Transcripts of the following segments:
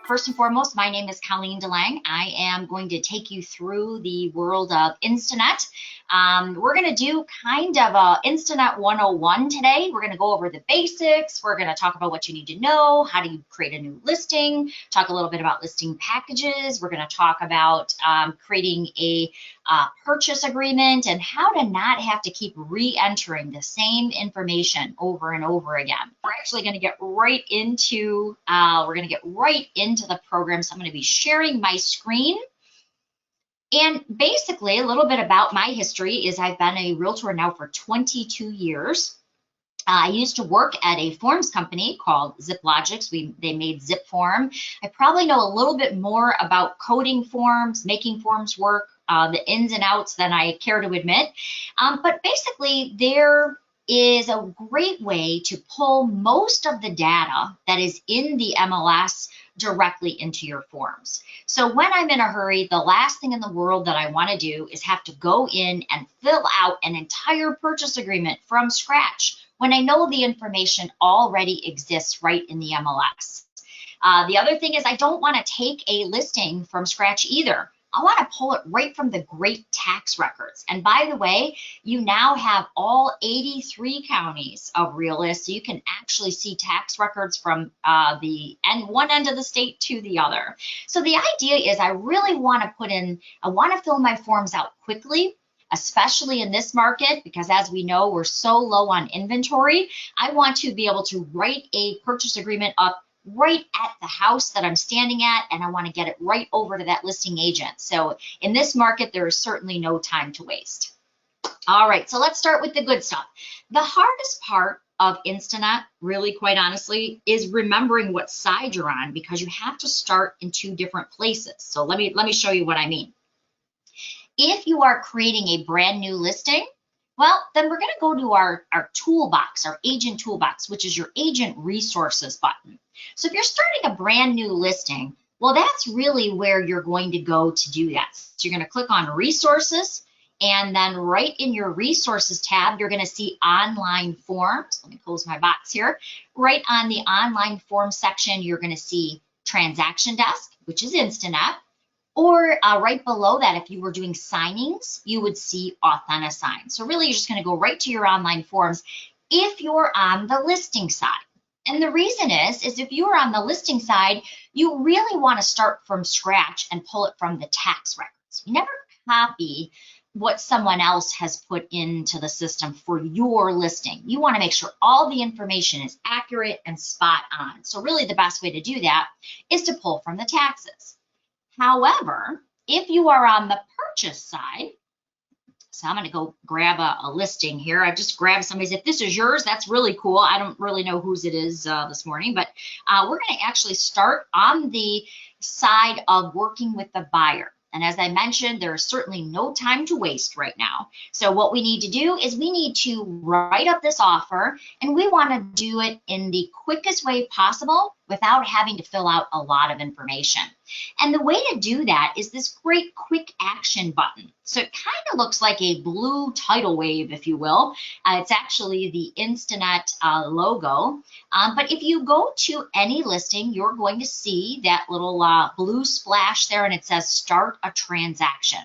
First and foremost, my name is Colleen Delange. I am going to take you through the world of Instanet. We're going to do kind of a Instanet 101 today. We're going to go over the basics. We're going to talk about what you need to know, how do you create a new listing, talk a little bit about listing packages. We're going to talk about creating a purchase agreement and how to not have to keep re-entering the same information over and over again. We're actually going to get right into the program. So I'm going to be sharing my screen. And basically, a little bit about my history is I've been a realtor now for 22 years. I used to work at a forms company called ZipLogics. They made Zip Form. I probably know a little bit more about coding forms, making forms work, the ins and outs than I care to admit. But basically, there is a great way to pull most of the data that is in the MLS directly into your forms. So when I'm in a hurry, the last thing in the world that I want to do is have to go in and fill out an entire purchase agreement from scratch when I know the information already exists right in the MLS. The other thing is I don't want to take a listing from scratch either. I want to pull it right from the great tax records. And by the way, you now have all 83 counties of Realist, so you can actually see tax records from one end of the state to the other. So the idea is I really want to fill my forms out quickly, especially in this market, because as we know, we're so low on inventory. I want to be able to write a purchase agreement up right at the house that I'm standing at, and I want to get it right over to that listing agent. So in this market, there is certainly no time to waste. All right, so let's start with the good stuff. The hardest part of Instanet, really quite honestly, is remembering what side you're on, because you have to start in two different places. So let me show you what I mean. If you are creating a brand new listing, well, then we're going to go to our toolbox, our agent toolbox, which is your agent resources button. So if you're starting a brand new listing, well, that's really where you're going to go to do that. So you're going to click on resources, and then right in your resources tab, you're going to see online forms. Let me close my box here. Right on the online forms section, you're going to see transaction desk, which is Instanet. Or right below that, if you were doing signings, you would see Authentisign. So really, you're just going to go right to your online forms if you're on the listing side. And the reason is if you're on the listing side, you really want to start from scratch and pull it from the tax records. You never copy what someone else has put into the system for your listing. You want to make sure all the information is accurate and spot on. So really, the best way to do that is to pull from the taxes. However, if you are on the purchase side, so I'm going to go grab a listing here. I've just grabbed somebody's. If this is yours, that's really cool. I don't really know whose it is this morning, but we're going to actually start on the side of working with the buyer. And as I mentioned, there is certainly no time to waste right now. So what we need to do is we need to write up this offer, and we want to do it in the quickest way possible without having to fill out a lot of information. And the way to do that is this great quick action button. So it kind of looks like a blue tidal wave, if you will. It's actually the Instanet logo. But if you go to any listing, you're going to see that little blue splash there, and it says start a transaction.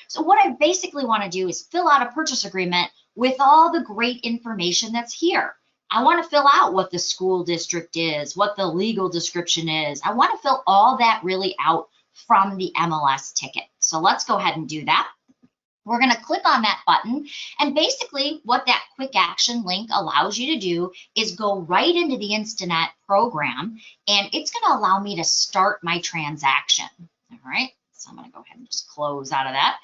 So what I basically want to do is fill out a purchase agreement with all the great information that's here. I want to fill out what the school district is, what the legal description is. I want to fill all that really out from the MLS ticket. So let's go ahead and do that. We're going to click on that button, and basically what that quick action link allows you to do is go right into the Instanet program, and it's going to allow me to start my transaction. All right, so I'm going to go ahead and just close out of that.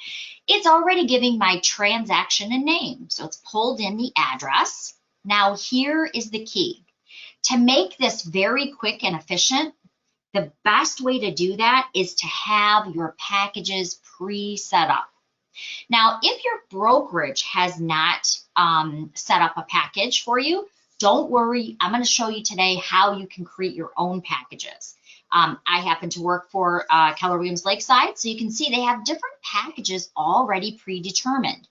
It's already giving my transaction a name, so it's pulled in the address. Now here is the key. To make this very quick and efficient, the best way to do that is to have your packages pre-set up. Now, if your brokerage has not set up a package for you, don't worry. I'm going to show you today how you can create your own packages. I happen to work for Keller Williams Lakeside, so you can see they have different packages already predetermined.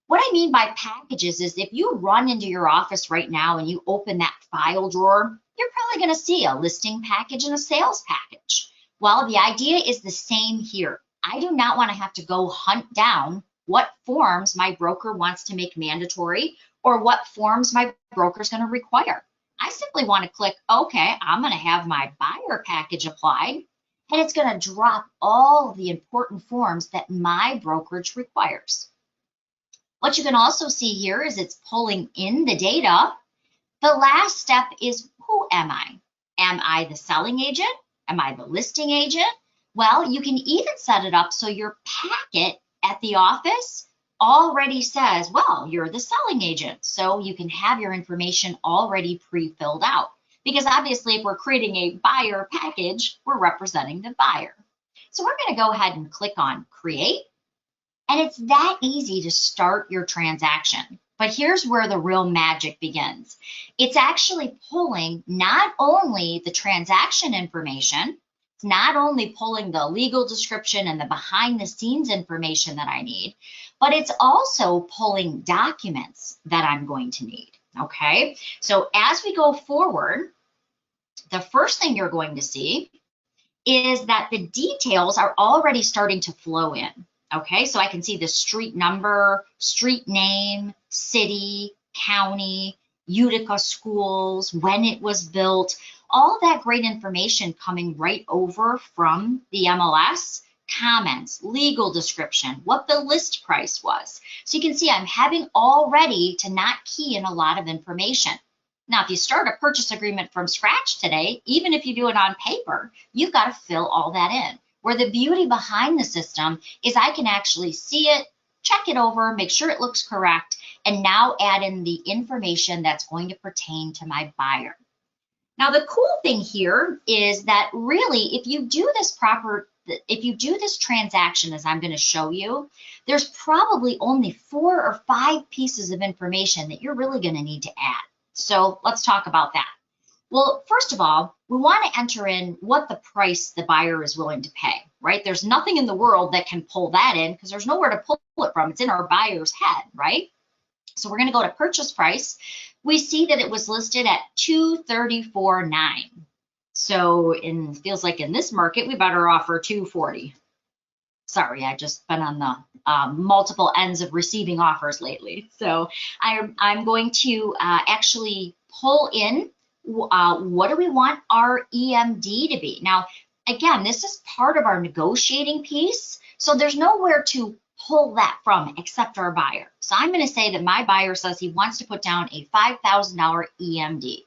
What I mean by packages is if you run into your office right now and you open that file drawer, you're probably going to see a listing package and a sales package. Well, the idea is the same here. I do not want to have to go hunt down what forms my broker wants to make mandatory or what forms my broker is going to require. I simply want to click, okay, I'm going to have my buyer package applied, and it's going to drop all the important forms that my brokerage requires. What you can also see here is it's pulling in the data. The last step is, who am I? Am I the selling agent? Am I the listing agent? Well, you can even set it up so your packet at the office already says, well, you're the selling agent. So you can have your information already pre-filled out. Because obviously, if we're creating a buyer package, we're representing the buyer. So we're going to go ahead and click on Create. And it's that easy to start your transaction. But here's where the real magic begins. It's actually pulling not only the transaction information, it's not only pulling the legal description and the behind the scenes information that I need, but it's also pulling documents that I'm going to need, okay? So as we go forward, the first thing you're going to see is that the details are already starting to flow in. Okay, so I can see the street number, street name, city, county, Utica schools, when it was built, all that great information coming right over from the MLS, comments, legal description, what the list price was. So you can see I'm having already to not key in a lot of information. Now, if you start a purchase agreement from scratch today, even if you do it on paper, you've got to fill all that in. Where the beauty behind the system is I can actually see it, check it over, make sure it looks correct, and now add in the information that's going to pertain to my buyer. Now, the cool thing here is that really, if you do this transaction as I'm going to show you, there's probably only 4 or 5 pieces of information that you're really going to need to add. So let's talk about that. Well, first of all, we want to enter in what the price the buyer is willing to pay, right? There's nothing in the world that can pull that in because there's nowhere to pull it from. It's in our buyer's head, right? So we're going to go to purchase price. We see that it was listed at $234.9. So it feels like in this market, we better offer $240. Sorry, I've just been on the multiple ends of receiving offers lately. So I'm going to actually pull in what do we want our EMD to be? Now, again, this is part of our negotiating piece, so there's nowhere to pull that from except our buyer. So I'm going to say that my buyer says he wants to put down a $5,000 EMD.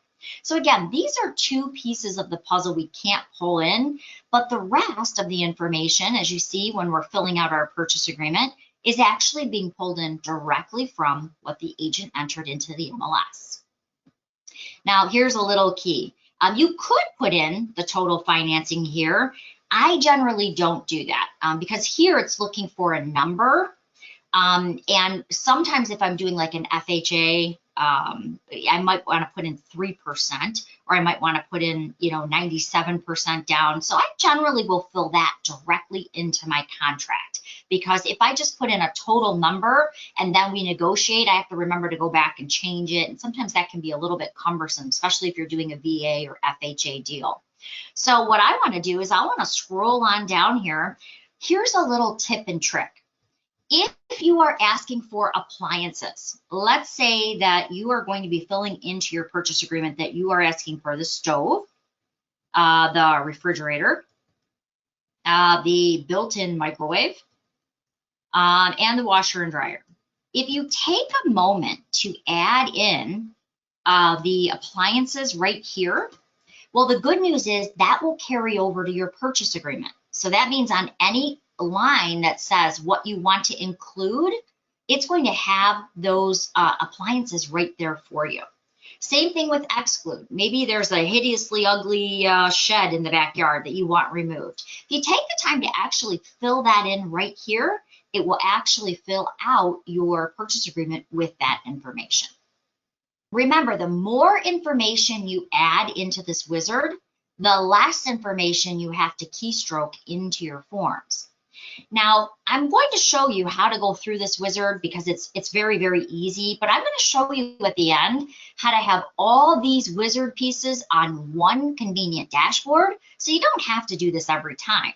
So again, these are 2 pieces of the puzzle we can't pull in, but the rest of the information, as you see when we're filling out our purchase agreement, is actually being pulled in directly from what the agent entered into the MLS. Now, here's a little key. You could put in the total financing here. I generally don't do that because here it's looking for a number. And sometimes if I'm doing like an FHA, I might want to put in 3%, or I might want to put in, 97% down. So I generally will fill that directly into my contract, because if I just put in a total number and then we negotiate, I have to remember to go back and change it. And sometimes that can be a little bit cumbersome, especially if you're doing a VA or FHA deal. So what I want to do is I want to scroll on down here. Here's a little tip and trick. If you are asking for appliances, let's say that you are going to be filling into your purchase agreement that you are asking for the stove, the refrigerator, the built-in microwave, and the washer and dryer. If you take a moment to add in the appliances right here, well, the good news is that will carry over to your purchase agreement. So that means on any line that says what you want to include, it's going to have those appliances right there for you. Same thing with exclude. Maybe there's a hideously ugly shed in the backyard that you want removed. If you take the time to actually fill that in right here, it will actually fill out your purchase agreement with that information. Remember, the more information you add into this wizard, the less information you have to keystroke into your forms. Now, I'm going to show you how to go through this wizard because it's very, very easy, but I'm going to show you at the end how to have all these wizard pieces on one convenient dashboard so you don't have to do this every time.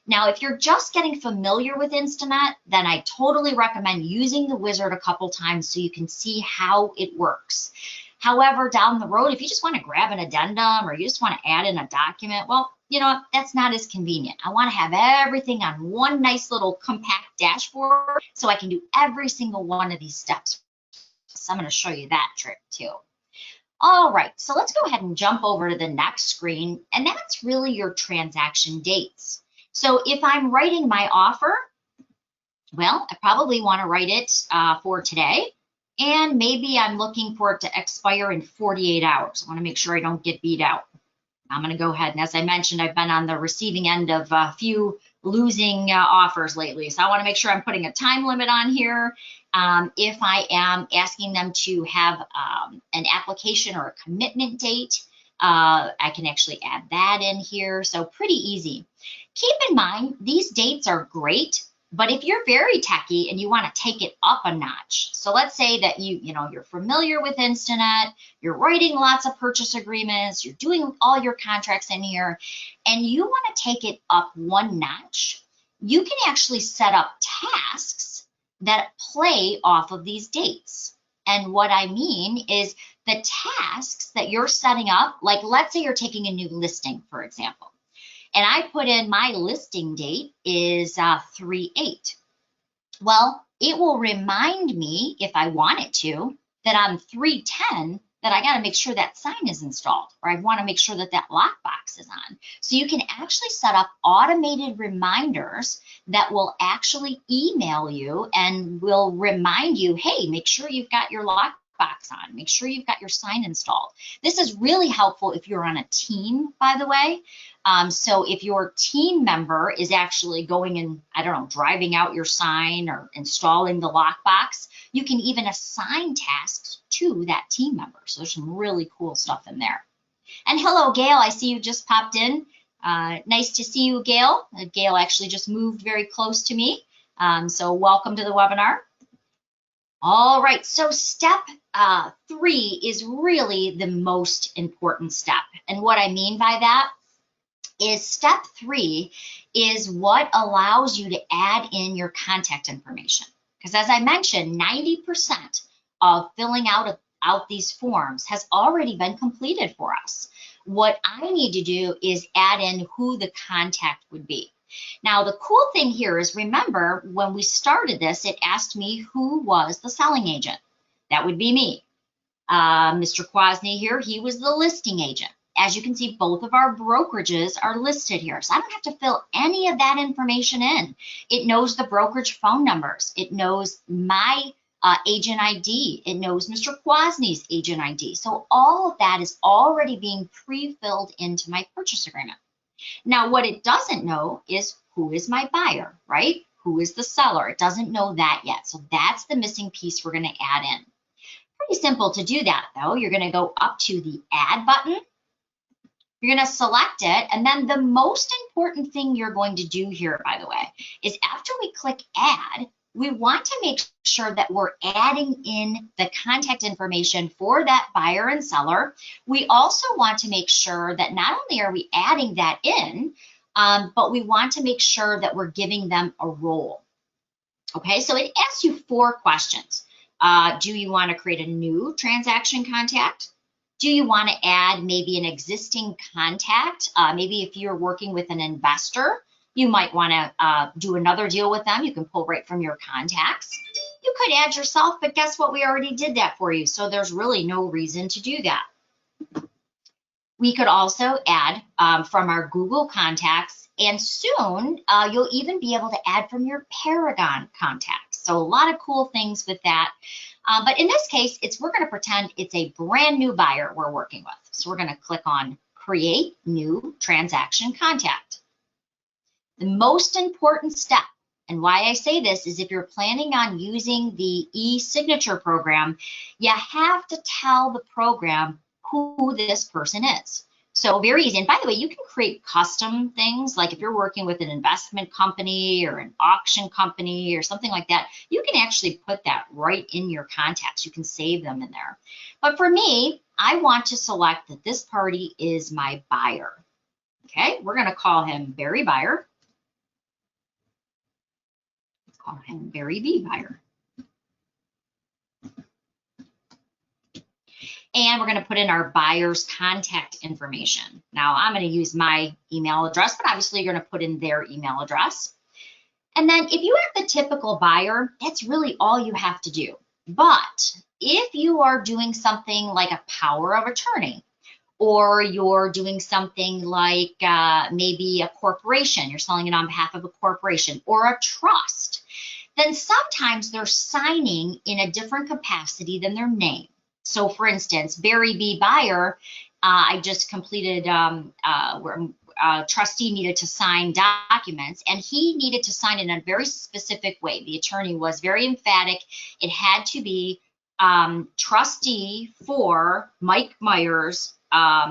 Now, if you're just getting familiar with Instanet, then I totally recommend using the wizard a couple times so you can see how it works. However, down the road, if you just want to grab an addendum or you just want to add in a document, well, you know, that's not as convenient. I want to have everything on one nice little compact dashboard so I can do every single one of these steps. So I'm going to show you that trick too. All right, so let's go ahead and jump over to the next screen, and that's really your transaction dates. So if I'm writing my offer, well, I probably want to write it for today. And maybe I'm looking for it to expire in 48 hours. I want to make sure I don't get beat out. I'm going to go ahead, and as I mentioned, I've been on the receiving end of a few losing offers lately. So I want to make sure I'm putting a time limit on here. If I am asking them to have an application or a commitment date, I can actually add that in here. So pretty easy. Keep in mind, these dates are great, but if you're very techy and you want to take it up a notch, so let's say that you're familiar with Instanet, you're writing lots of purchase agreements, you're doing all your contracts in here, and you want to take it up one notch, you can actually set up tasks that play off of these dates. And what I mean is the tasks that you're setting up, like let's say you're taking a new listing, for example. And I put in my listing date is 3/8. Well, it will remind me, if I want it to, that on 3/10 that I got to make sure that sign is installed, or I want to make sure that that lockbox is on. So you can actually set up automated reminders that will actually email you and will remind you, hey, make sure you've got your lockbox on, make sure you've got your sign installed. This is really helpful if you're on a team, by the way. So if your team member is actually going and, I don't know, driving out your sign or installing the lockbox, you can even assign tasks to that team member. So there's some really cool stuff in there. And hello, Gail, I see you just popped in. Nice to see you, Gail. Gail actually just moved very close to me. So welcome to the webinar. All right, so step 3 is really the most important step. And what I mean by that is step 3 is what allows you to add in your contact information. Because as I mentioned, 90% of filling out these forms has already been completed for us. What I need to do is add in who the contact would be. Now, the cool thing here is, remember, when we started this, it asked me who was the selling agent. That would be me. Mr. Kwasny here, he was the listing agent. As you can see, both of our brokerages are listed here. So I don't have to fill any of that information in. It knows the brokerage phone numbers. It knows my agent ID. It knows Mr. Kwasny's agent ID. So all of that is already being pre-filled into my purchase agreement. Now, what it doesn't know is who is my buyer, right? Who is the seller? It doesn't know that yet. So that's the missing piece we're going to add in. Pretty simple to do that, though. You're going to go up to the Add button. You're going to select it, and then the most important thing you're going to do here, by the way, is after we click Add, we want to make sure that we're adding in the contact information for that buyer and seller. We also want to make sure that not only are we adding that in, but we want to make sure that we're giving them a role. Okay, so it asks you 4 questions. Do you want to create a new transaction contact? Do you want to add maybe an existing contact? Maybe if you're working with an investor, you might want to do another deal with them. You can pull right from your contacts. You could add yourself, but guess what? We already did that for you. So there's really no reason to do that. We could also add from our Google contacts, and soon you'll even be able to add from your Paragon contacts. So a lot of cool things with that. But in this case, we're going to pretend it's a brand new buyer we're working with. So we're going to click on Create New Transaction Contact. The most important step, and why I say this, is if you're planning on using the e-signature program, you have to tell the program who this person is. So very easy. And by the way, you can create custom things. Like if you're working with an investment company or an auction company or something like that, you can actually put that right in your contacts. You can save them in there. But for me, I want to select that this party is my buyer. Okay, we're going to call him Barry Buyer. Let's call him Barry B Buyer. And we're going to put in our buyer's contact information. Now, I'm going to use my email address, but obviously you're going to put in their email address. And then if you have the typical buyer, that's really all you have to do. But if you are doing something like a power of attorney, or you're doing something like maybe a corporation, you're selling it on behalf of a corporation or a trust, then sometimes they're signing in a different capacity than their name. So for instance, Barry B. Buyer, I just completed where a trustee needed to sign documents, and he needed to sign in a very specific way. The attorney was very emphatic. It had to be trustee for Mike Myers,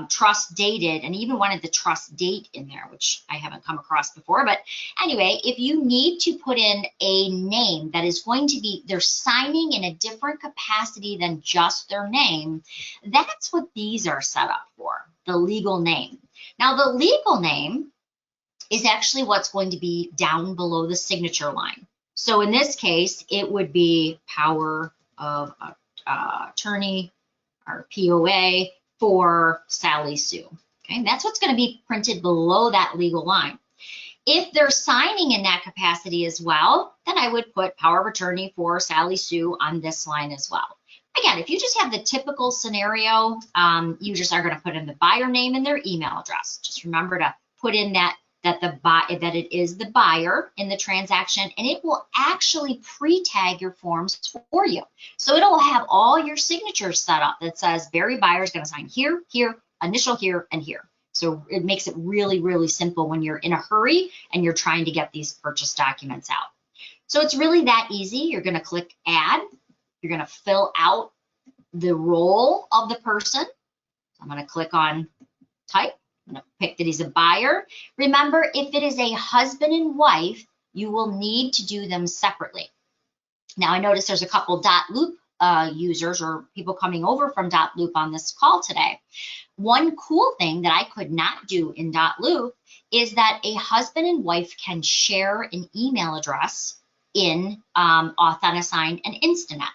trust dated, and even wanted the trust date in there, which I haven't come across before. But anyway, if you need to put in a name that is going to be, they're signing in a different capacity than just their name, that's what these are set up for, the legal name. Now, the legal name is actually what's going to be down below the signature line. So in this case, it would be power of attorney, or POA, for Sally Sue. Okay, and that's what's going to be printed below that legal line. If they're signing in that capacity as well, then I would put power of attorney for Sally Sue on this line as well. Again, if you just have the typical scenario, you just are going to put in the buyer name and their email address. Just remember to put in that it is the buyer in the transaction, and it will actually pre-tag your forms for you. So it'll have all your signatures set up that says Barry Buyer is going to sign here, here, initial here, and here. So it makes it really, really simple when you're in a hurry and you're trying to get these purchase documents out. So it's really that easy. You're going to click Add. You're going to fill out the role of the person. I'm going to click on Type. I'm going to pick that he's a buyer. Remember, if it is a husband and wife, you will need to do them separately. Now, I notice there's a couple .loop users or people coming over from .loop on this call today. One cool thing that I could not do in .loop is that a husband and wife can share an email address in Authentisign and Instanet.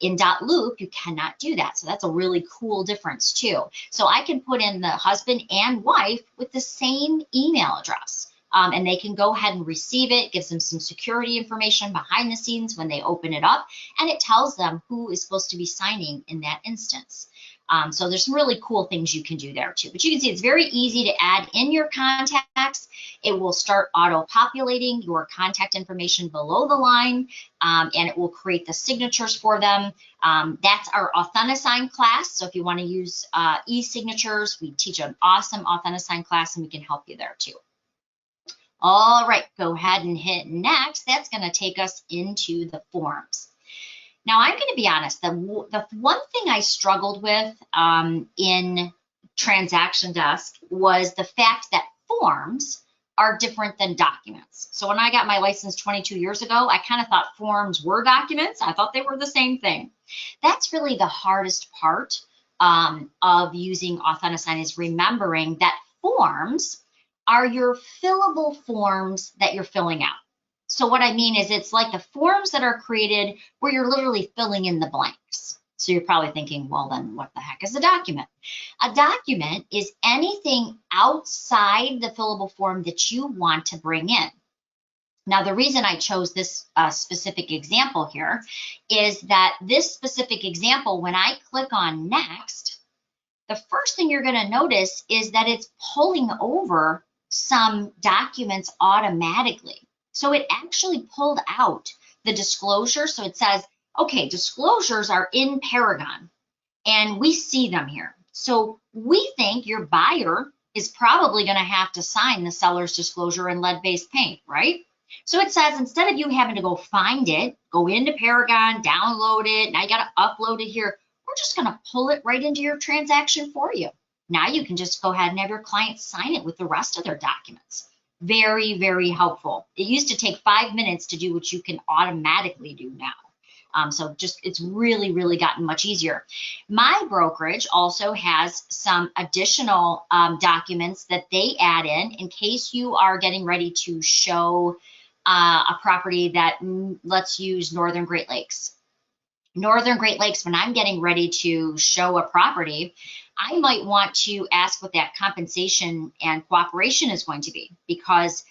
In .loop, you cannot do that. So that's a really cool difference too. So I can put in the husband and wife with the same email address. And they can go ahead and receive it. It gives them some security information behind the scenes when they open it up. And it tells them who is supposed to be signing in that instance. So there's some really cool things you can do there too. But you can see it's very easy to add in your contacts. It will start auto-populating your contact information below the line, and it will create the signatures for them. That's our Authentisign class. So if you want to use e-signatures, we teach an awesome Authentisign class, and we can help you there too. All right, go ahead and hit next. That's going to take us into the forms. Now, I'm going to be honest, the one thing I struggled with in Transaction Desk was the fact that forms are different than documents. So when I got my license 22 years ago, I kind of thought forms were documents. I thought they were the same thing. That's really the hardest part of using Authentisign, is remembering that forms are your fillable forms that you're filling out. So what I mean is, it's like the forms that are created where you're literally filling in the blanks. So you're probably thinking, well, then what the heck is a document? A document is anything outside the fillable form that you want to bring in. Now, the reason I chose this specific example here is that this specific example, when I click on Next, the first thing you're going to notice is that it's pulling over some documents automatically. So it actually pulled out the disclosure. So it says, okay, disclosures are in Paragon, and we see them here. So we think your buyer is probably going to have to sign the seller's disclosure in lead-based paint, right? So it says, instead of you having to go find it, go into Paragon, download it, now you got to upload it here, we're just going to pull it right into your transaction for you. Now you can just go ahead and have your client sign it with the rest of their documents. Very, very helpful. It used to take 5 minutes to do what you can automatically do now. So just, it's really, really gotten much easier. My brokerage also has some additional documents that they add in case you are getting ready to show a property that, let's use Northern Great Lakes. Northern Great Lakes, when I'm getting ready to show a property, I might want to ask what that compensation and cooperation is going to be, because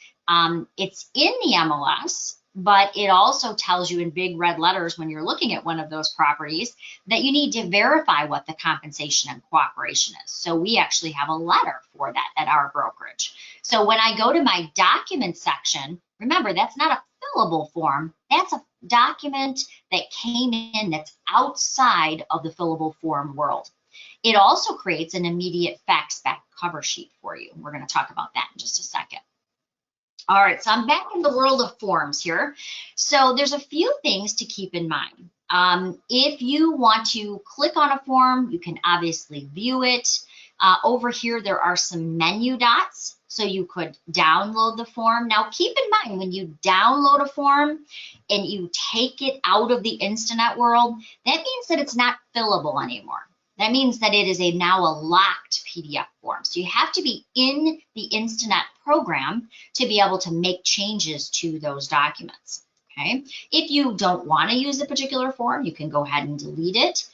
it's in the MLS, but it also tells you in big red letters when you're looking at one of those properties that you need to verify what the compensation and cooperation is. So we actually have a letter for that at our brokerage. So when I go to my document section, remember, that's not a fillable form. That's a document that came in that's outside of the fillable form world. It also creates an immediate fax back cover sheet for you. We're going to talk about that in just a second. All right, so I'm back in the world of forms here. So there's a few things to keep in mind. If you want to click on a form, you can obviously view it. Over here, there are some menu dots, so you could download the form. Now, keep in mind, when you download a form and you take it out of the Instanet world, that means that it's not fillable anymore. That means that it is now a locked PDF form. So you have to be in the Instanet program to be able to make changes to those documents, okay? If you don't want to use a particular form, you can go ahead and delete it.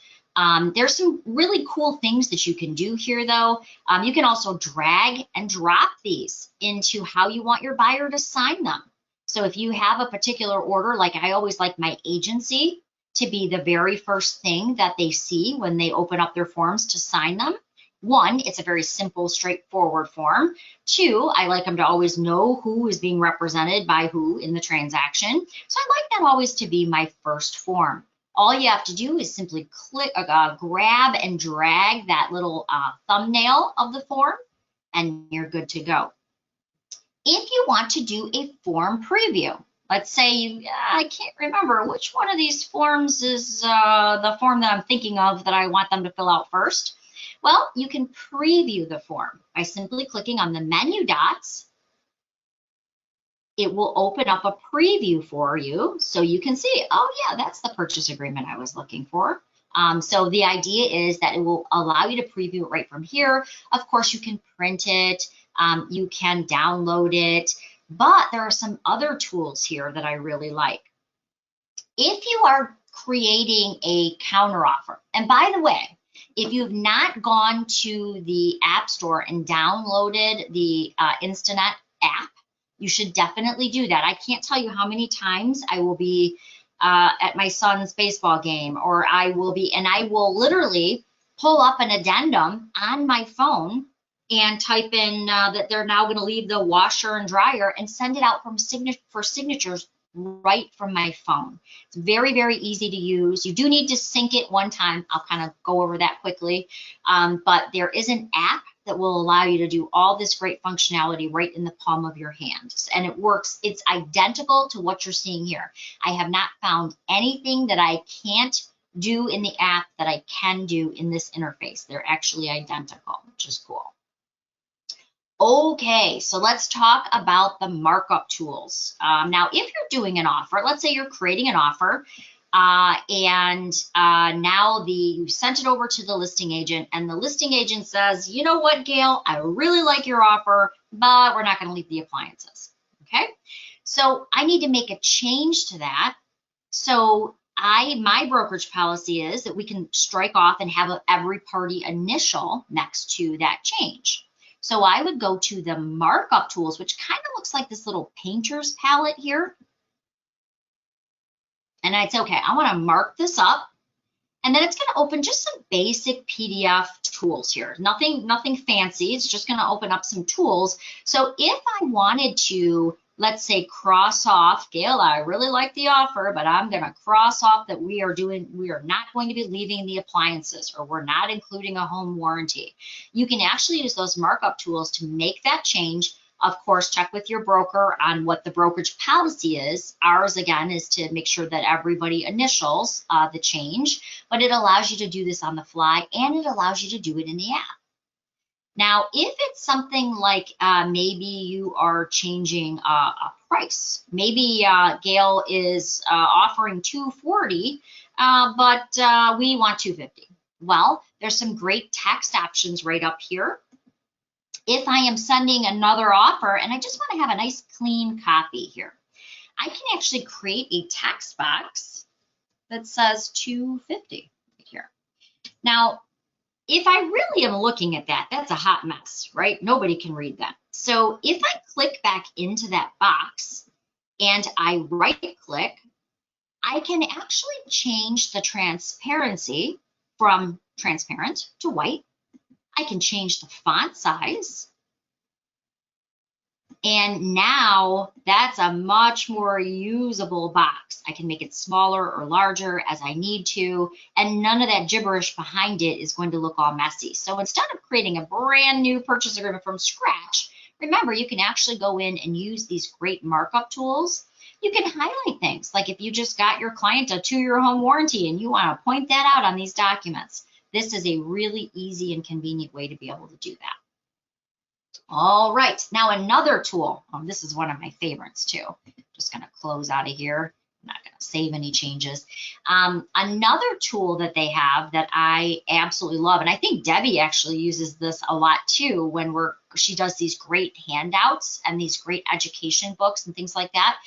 There's some really cool things that you can do here, though. You can also drag and drop these into how you want your buyer to sign them. So if you have a particular order, like I always like my agency to be the very first thing that they see when they open up their forms to sign them. One, it's a very simple, straightforward form. Two, I like them to always know who is being represented by who in the transaction. So I like that always to be my first form. All you have to do is simply click, grab and drag that little thumbnail of the form, and you're good to go. If you want to do a form preview, let's say I can't remember which one of these forms is the form that I'm thinking of that I want them to fill out first. Well, you can preview the form by simply clicking on the menu dots. It will open up a preview for you so you can see, oh yeah, that's the purchase agreement I was looking for. So the idea is that it will allow you to preview it right from here. Of course, you can print it, you can download it, but there are some other tools here that I really like. If you are creating a counteroffer, and by the way, if you've not gone to the App Store and downloaded the Instanet app, you should definitely do that. I can't tell you how many times I will be at my son's baseball game, or I will literally pull up an addendum on my phone and type in that they're now going to leave the washer and dryer and send it out for signatures right from my phone. It's very, very easy to use. You do need to sync it one time. I'll kind of go over that quickly. But there is an app that will allow you to do all this great functionality right in the palm of your hand. And it works. It's identical to what you're seeing here. I have not found anything that I can't do in the app that I can do in this interface. They're actually identical, which is cool. Okay, so let's talk about the markup tools. Now, if you're doing an offer, let's say you're creating an offer, and now you sent it over to the listing agent, and the listing agent says, you know what, Gail, I really like your offer, but we're not going to leave the appliances. Okay, so I need to make a change to that. So my brokerage policy is that we can strike off and have every party initial next to that change. So I would go to the markup tools, which kind of looks like this little painter's palette here. And I'd say, okay, I want to mark this up. And then it's going to open just some basic PDF tools here. Nothing fancy. It's just going to open up some tools. So if I wanted to, let's say, cross off, Gail, I really like the offer, but I'm going to cross off that we are not going to be leaving the appliances, or we're not including a home warranty. You can actually use those markup tools to make that change. Of course, check with your broker on what the brokerage policy is. Ours, again, is to make sure that everybody initials the change, but it allows you to do this on the fly, and it allows you to do it in the app. Now, if it's something like maybe you are changing a price, maybe Gail is offering $240, but we want $250. Well, there's some great text options right up here. If I am sending another offer and I just want to have a nice clean copy here, I can actually create a text box that says $250 right here. Now, if I really am looking at that, that's a hot mess, right? Nobody can read that. So if I click back into that box and I right click, I can actually change the transparency from transparent to white. I can change the font size. And now that's a much more usable box. I can make it smaller or larger as I need to, and none of that gibberish behind it is going to look all messy. So instead of creating a brand new purchase agreement from scratch, remember, you can actually go in and use these great markup tools. You can highlight things, like if you just got your client a 2-year home warranty and you want to point that out on these documents. This is a really easy and convenient way to be able to do that. All right, now another tool. Oh, this is one of my favorites too. Just gonna close out of here. I'm not gonna save any changes. Another tool that they have that I absolutely love, and I think Debbie actually uses this a lot too when she does these great handouts and these great education books and things like that.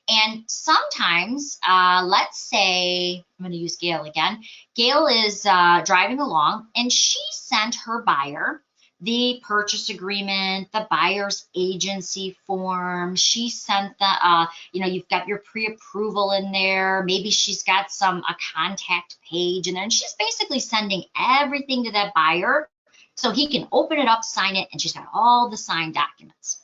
And sometimes, let's say, I'm gonna use Gail again. Gail is driving along and she sent her buyer the purchase agreement, the buyer's agency form. She sent the, you've got your pre-approval in there. Maybe she's got a contact page, and then she's basically sending everything to that buyer so he can open it up, sign it, and she's got all the signed documents.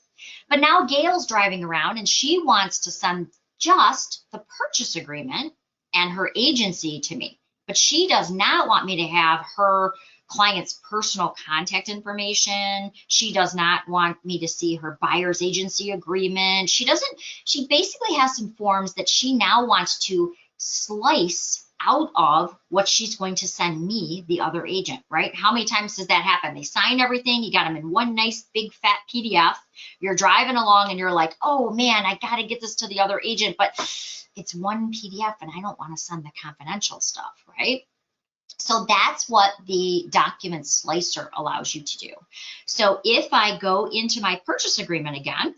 But now Gail's driving around and she wants to send just the purchase agreement and her agency to me. But she does not want me to have her client's personal contact information. She does not want me to see her buyer's agency agreement. She basically has some forms that she now wants to slice out of what she's going to send me, the other agent, right? How many times does that happen? They sign everything, you got them in one nice big fat PDF. You're driving along and you're like, oh man, I got to get this to the other agent, but it's one PDF and I don't want to send the confidential stuff, right? So that's what the document slicer allows you to do. So if I go into my purchase agreement again,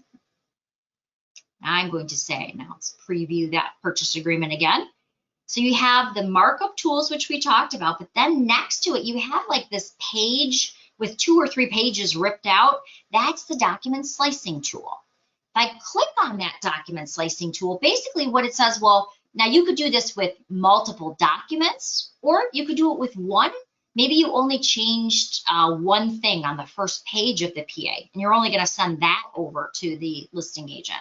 I'm going to say, now let's preview that purchase agreement again. So you have the markup tools, which we talked about, but then next to it, you have like this page with 2 or 3 pages ripped out. That's the document slicing tool. If I click on that document slicing tool, basically what it says, well, now you could do this with multiple documents, or you could do it with one. Maybe you only changed one thing on the first page of the PA, and you're only going to send that over to the listing agent.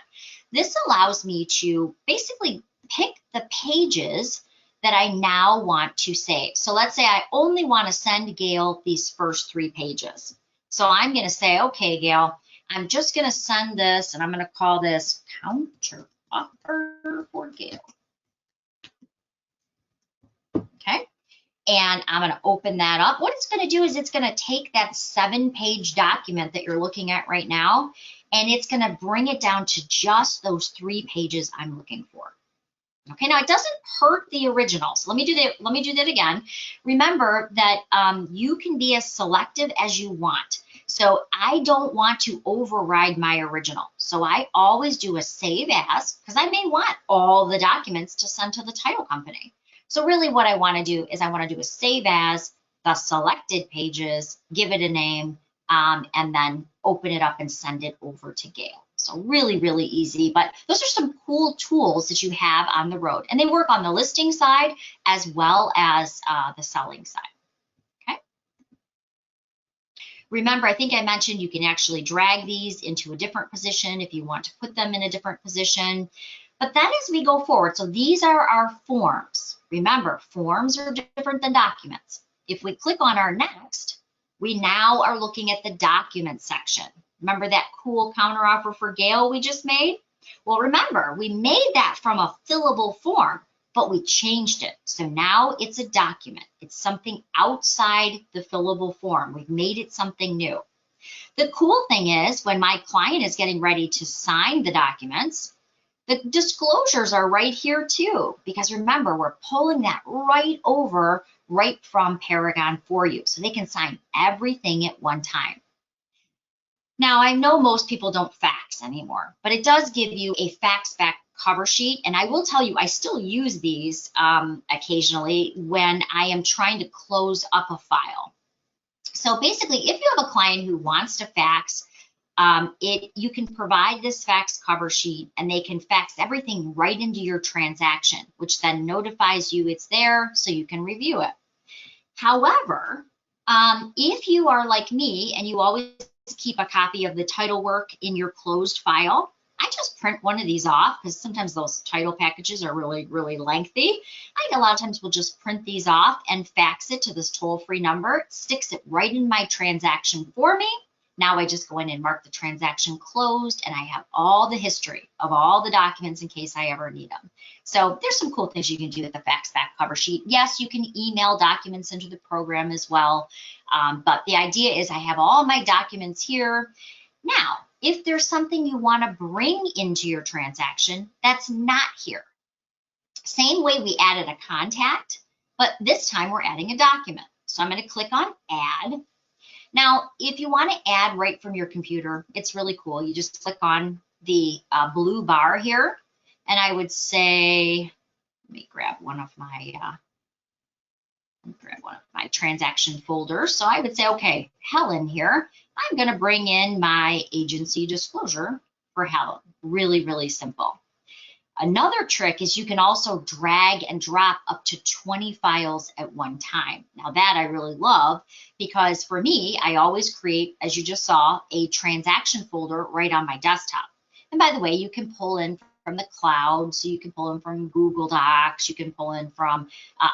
This allows me to basically pick the pages that I now want to save. So let's say I only want to send Gail these first 3 pages. So I'm going to say, okay, Gail, I'm just going to send this, and I'm going to call this counter offer for Gail. Okay, and I'm going to open that up. What it's going to do is it's going to take that 7-page document that you're looking at right now, and it's going to bring it down to just those 3 pages I'm looking for. Okay, now it doesn't hurt the original. So let me do that again. Remember that you can be as selective as you want. So I don't want to override my original. So I always do a save as, because I may want all the documents to send to the title company. So really what I want to do is I want to do a save as the selected pages, give it a name, and then open it up and send it over to Gail. So really, really easy, but those are some cool tools that you have on the road, and they work on the listing side as well as the selling side. Okay. Remember, I think I mentioned you can actually drag these into a different position if you want to put them in a different position. But then as we go forward, so these are our forms. Remember, forms are different than documents. If we click on our next, we now are looking at the document section. Remember that cool counteroffer for Gail we just made? Well, remember, we made that from a fillable form, but we changed it. So now it's a document. It's something outside the fillable form. We've made it something new. The cool thing is when my client is getting ready to sign the documents, the disclosures are right here too, because remember, we're pulling that right over right from Paragon for you, so they can sign everything at one time. Now, I know most people don't fax anymore, but it does give you a fax back cover sheet, and I will tell you, I still use these occasionally when I am trying to close up a file. So basically, if you have a client who wants to fax, you can provide this fax cover sheet and they can fax everything right into your transaction, which then notifies you it's there so you can review it. However, if you are like me and you always keep a copy of the title work in your closed file, I just print one of these off because sometimes those title packages are really, really lengthy. A lot of times will just print these off and fax it to this toll-free number. It sticks it right in my transaction for me. Now I just go in and mark the transaction closed, and I have all the history of all the documents in case I ever need them. So there's some cool things you can do with the fax back cover sheet. Yes, you can email documents into the program as well, but the idea is I have all my documents here. Now, if there's something you want to bring into your transaction that's not here, same way we added a contact, but this time we're adding a document. So I'm going to click on Add. Now, if you want to add right from your computer, it's really cool. You just click on the blue bar here, and I would say, let me grab one of my transaction folders. So I would say, okay, Helen here, I'm going to bring in my agency disclosure for Helen. Really, really simple. Another trick is you can also drag and drop up to 20 files at one time. Now that I really love, because for me, I always create, as you just saw, a transaction folder right on my desktop. And by the way, you can pull in from the cloud, so you can pull in from Google Docs, you can pull in from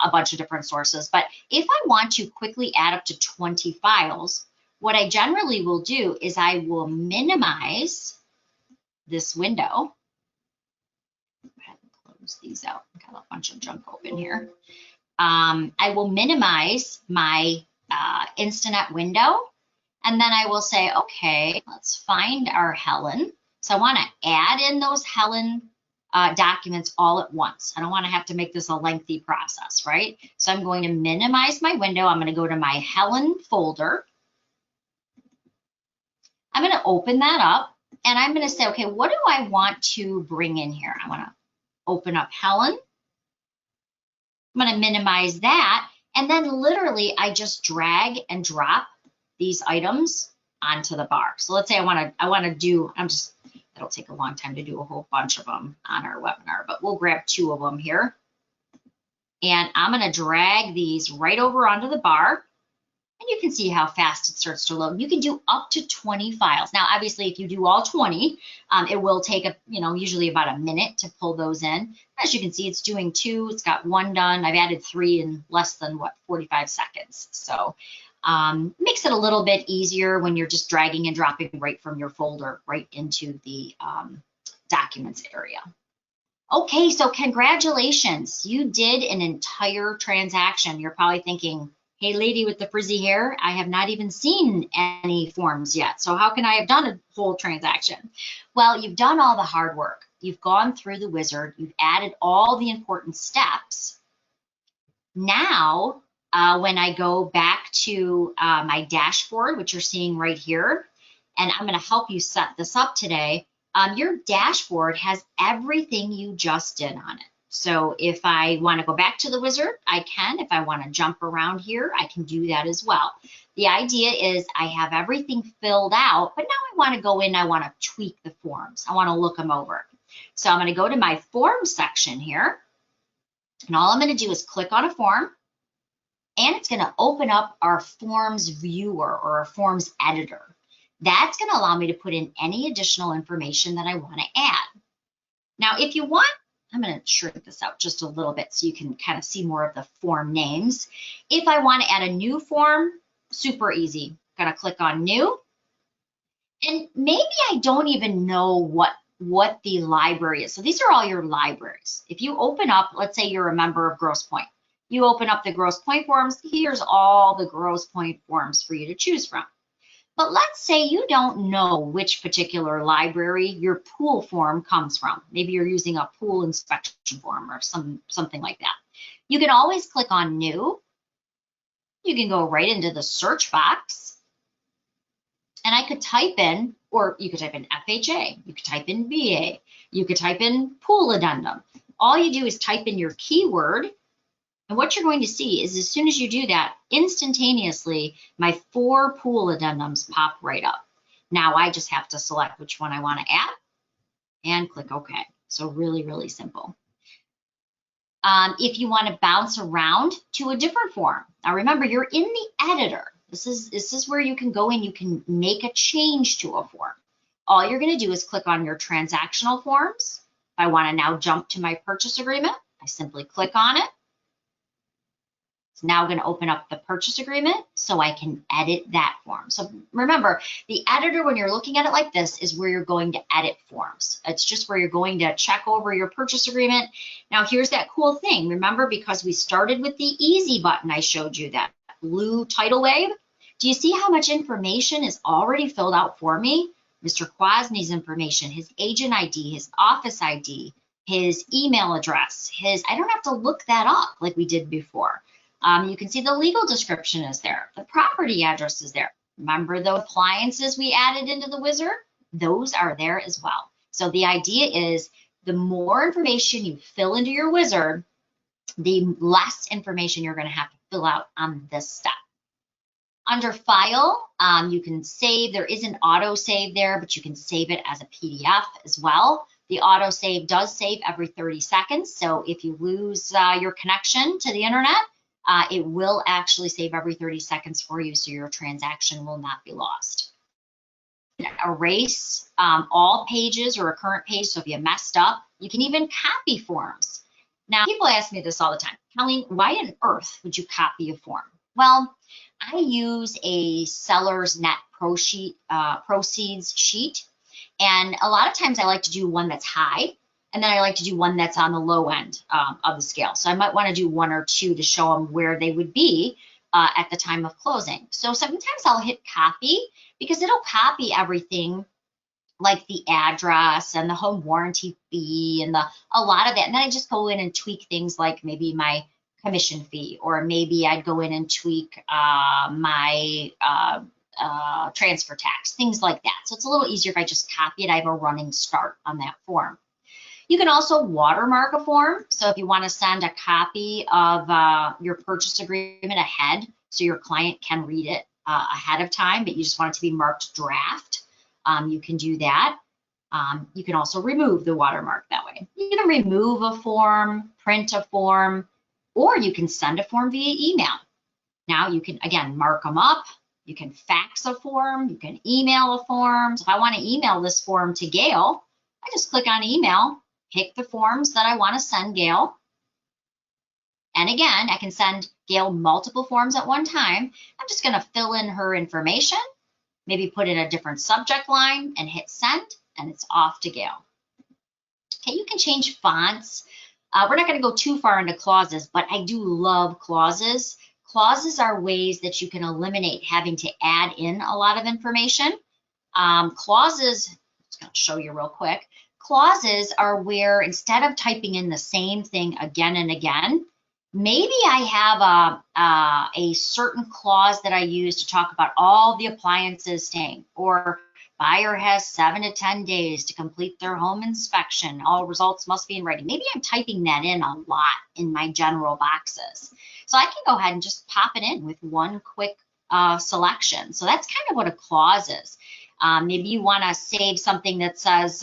a bunch of different sources. But if I want to quickly add up to 20 files, what I generally will do is I will minimize this window. Close these out. Got a bunch of junk open here. I will minimize my Instanet window, and then I will say, okay, let's find our Helen. So I want to add in those Helen documents all at once. I don't want to have to make this a lengthy process, right? So I'm going to minimize my window. I'm going to go to my Helen folder. I'm going to open that up, and I'm going to say, okay, what do I want to bring in here? I want to open up Helen. I'm going to minimize that, and then literally I just drag and drop these items onto the bar. So let's say I want to do, it'll take a long time to do a whole bunch of them on our webinar, but we'll grab 2 of them here. And I'm going to drag these right over onto the bar. And you can see how fast it starts to load. You can do up to 20 files. Now, obviously, if you do all 20, it will take usually about a minute to pull those in. As you can see, it's doing 2. It's got 1 done. I've added 3 in less than 45 seconds. So makes it a little bit easier when you're just dragging and dropping right from your folder right into the documents area. Okay, so congratulations. You did an entire transaction. You're probably thinking, hey, lady with the frizzy hair, I have not even seen any forms yet. So how can I have done a whole transaction? Well, you've done all the hard work. You've gone through the wizard. You've added all the important steps. Now, when I go back to my dashboard, which you're seeing right here, and I'm going to help you set this up today, your dashboard has everything you just did on it. So if I want to go back to the wizard, I can. If I want to jump around here, I can do that as well. The idea is I have everything filled out, but now I want to go in, I want to tweak the forms. I want to look them over. So I'm going to go to my forms section here, and all I'm going to do is click on a form, and it's going to open up our forms viewer or our forms editor. That's going to allow me to put in any additional information that I want to add. Now, if you want, I'm going to shrink this out just a little bit so you can kind of see more of the form names. If I want to add a new form, super easy. I'm going to click on new. And maybe I don't even know what the library is. So these are all your libraries. If you open up, let's say you're a member of Grosse Pointe. You open up the Grosse Pointe forms. Here's all the Grosse Pointe forms for you to choose from. But let's say you don't know which particular library your pool form comes from. Maybe you're using a pool inspection form or something like that. You can always click on New. You can go right into the search box, and I could type in, or you could type in FHA, you could type in BA, you could type in pool addendum. All you do is type in your keyword, and what you're going to see is as soon as you do that, instantaneously, my 4 pool addendums pop right up. Now I just have to select which one I want to add and click OK. So really, really simple. If you want to bounce around to a different form, now remember, you're in the editor. This is where you can go in, you can make a change to a form. All you're going to do is click on your transactional forms. If I want to now jump to my purchase agreement, I simply click on it. It's now going to open up the purchase agreement so I can edit that form. So remember, the editor, when you're looking at it like this, is where you're going to edit forms. It's just where you're going to check over your purchase agreement. Now here's that cool thing. Remember, because we started with the easy button, I showed you that blue tidal wave. Do you see how much information is already filled out for me? Mr. Kwasny's information, his agent ID, his office ID, his email address, I don't have to look that up like we did before. You can see the legal description is there. The property address is there. Remember the appliances we added into the wizard? Those are there as well. So the idea is the more information you fill into your wizard, the less information you're going to have to fill out on this step. Under File, you can save. There is an auto save there, but you can save it as a PDF as well. The auto save does save every 30 seconds. So if you lose your connection to the internet, it will actually save every 30 seconds for you, so your transaction will not be lost. Erase all pages or a current page, so if you messed up, you can even copy forms. Now, people ask me this all the time. Colleen, why on earth would you copy a form? Well, I use a seller's net proceeds sheet, and a lot of times I like to do one that's high, and then I like to do one that's on the low end of the scale. So I might want to do 1 or 2 to show them where they would be at the time of closing. So sometimes I'll hit copy because it'll copy everything like the address and the home warranty fee and a lot of that. And then I just go in and tweak things like maybe my commission fee, or maybe I'd go in and tweak my transfer tax, things like that. So it's a little easier if I just copy it. I have a running start on that form. You can also watermark a form. So if you want to send a copy of your purchase agreement ahead so your client can read it ahead of time, but you just want it to be marked draft, you can do that. You can also remove the watermark that way. You can remove a form, print a form, or you can send a form via email. Now you can, again, mark them up. You can fax a form. You can email a form. So if I want to email this form to Gail, I just click on email, pick the forms that I want to send Gail. And again, I can send Gail multiple forms at one time. I'm just going to fill in her information, maybe put in a different subject line and hit send, and it's off to Gail. Okay, you can change fonts. We're not going to go too far into clauses, but I do love clauses. Clauses are ways that you can eliminate having to add in a lot of information. Clauses, I'm just going to show you real quick. Clauses are where instead of typing in the same thing again and again, maybe I have a certain clause that I use to talk about all the appliances staying, or buyer has 7 to 10 days to complete their home inspection. All results must be in writing. Maybe I'm typing that in a lot in my general boxes. So I can go ahead and just pop it in with one quick selection. So that's kind of what a clause is. Maybe you want to save something that says,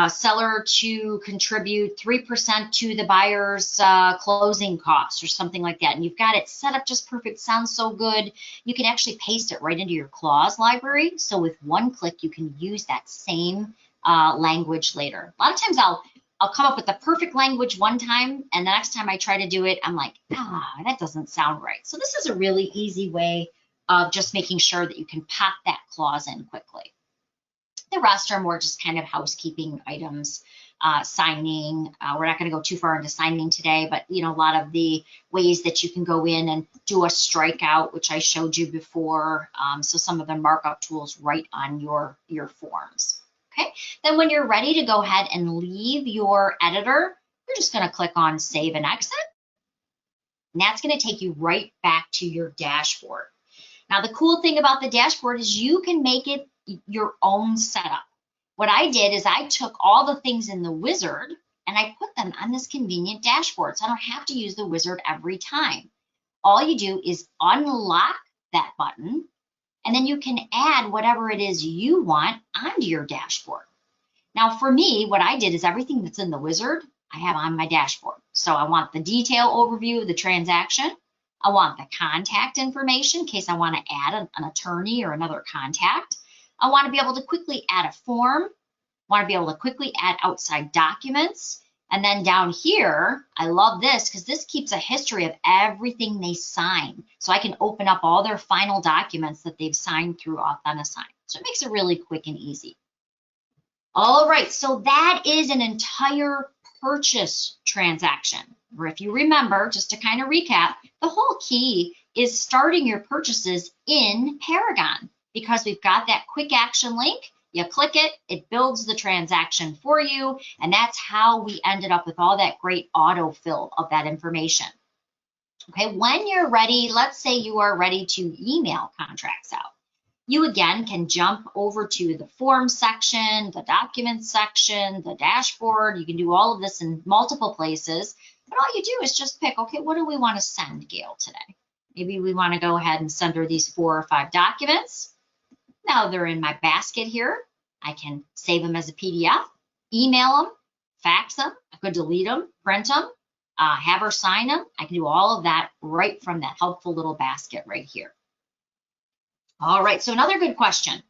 seller to contribute 3% to the buyer's closing costs or something like that. And you've got it set up just perfect. Sounds so good. You can actually paste it right into your clause library. So with one click, you can use that same language later. A lot of times I'll come up with the perfect language one time, and the next time I try to do it, I'm like, that doesn't sound right. So this is a really easy way of just making sure that you can pop that clause in quickly. The rest are more just kind of housekeeping items. signing. We're not going to go too far into signing today, but a lot of the ways that you can go in and do a strikeout, which I showed you before. So some of the markup tools right on your forms. Okay, then when you're ready to go ahead and leave your editor, you're just going to click on Save and Exit. And that's going to take you right back to your dashboard. Now, the cool thing about the dashboard is you can make it your own setup. What I did is I took all the things in the wizard and I put them on this convenient dashboard. So I don't have to use the wizard every time. All you do is unlock that button, and then you can add whatever it is you want onto your dashboard. Now, for me, what I did is everything that's in the wizard, I have on my dashboard. So I want the detail overview of the transaction. I want the contact information in case I want to add an attorney or another contact. I want to be able to quickly add a form. I want to be able to quickly add outside documents. And then down here, I love this because this keeps a history of everything they sign. So I can open up all their final documents that they've signed through Authentisign. So it makes it really quick and easy. All right, so that is an entire purchase transaction. Or if you remember, just to kind of recap, the whole key is starting your purchases in Paragon because we've got that quick action link. You click it, it builds the transaction for you, and that's how we ended up with all that great autofill of that information. Okay, when you're ready, let's say you are ready to email contracts out. You again can jump over to the forms section, the documents section, the dashboard. You can do all of this in multiple places, but all you do is just pick, okay, what do we want to send Gail today? Maybe we want to go ahead and send her these 4 or 5 documents. Now they're in my basket here. I can save them as a PDF, email them, fax them. I could delete them, print them, have her sign them. I can do all of that right from that helpful little basket right here. All right, so another good question.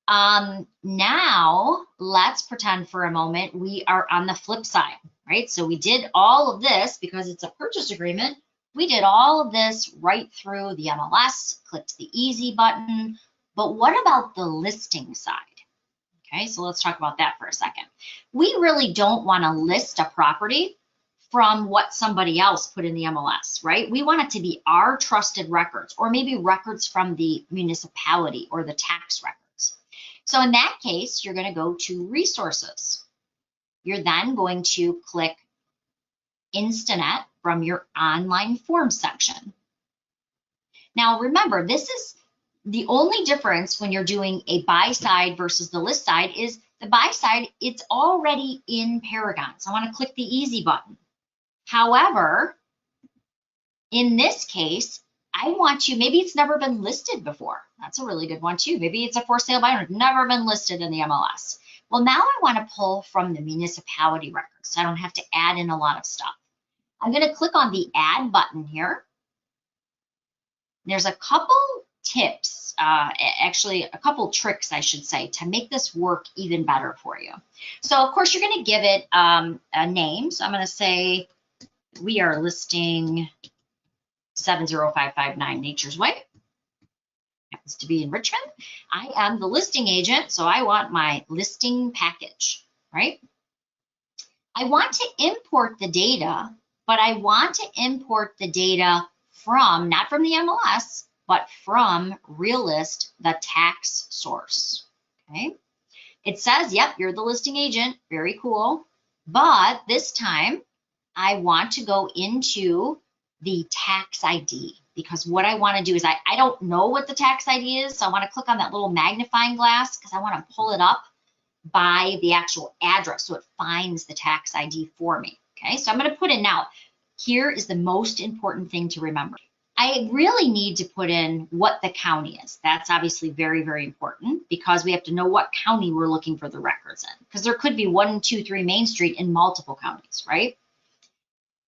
Now let's pretend for a moment we are on the flip side, right? So we did all of this because it's a purchase agreement. We did all of this right through the MLS, clicked the easy button. But what about the listing side? Okay, so let's talk about that for a second. We really don't want to list a property from what somebody else put in the MLS, right? We want it to be our trusted records, or maybe records from the municipality or the tax records. So in that case, you're going to go to Resources. You're then going to click Instanet from your online forms section. Now remember, this is the only difference when you're doing a buy side versus the list side is the buy side, it's already in Paragon. So I want to click the easy button. However, in this case, I want you, maybe it's never been listed before. That's a really good one too. Maybe it's a for sale by owner, never been listed in the MLS. Well, now I want to pull from the municipality records, so I don't have to add in a lot of stuff. I'm going to click on the add button here. There's a couple tips, actually a couple tricks, I should say, to make this work even better for you. So of course you're going to give it a name. So I'm going to say we are listing 70559 Nature's Way. Happens to be in Richmond. I am the listing agent, so I want my listing package, right? I want to import the data, but I want to import the data from, not from the MLS, but from Realist, the tax source, okay? It says, yep, you're the listing agent, very cool. But this time, I want to go into the tax ID because what I want to do is I don't know what the tax ID is, so I want to click on that little magnifying glass because I want to pull it up by the actual address so it finds the tax ID for me, okay? So I'm going to put in now, here is the most important thing to remember. I really need to put in what the county is. That's obviously very, very important because we have to know what county we're looking for the records in because there could be 1, 2, 3 Main Street in multiple counties, right?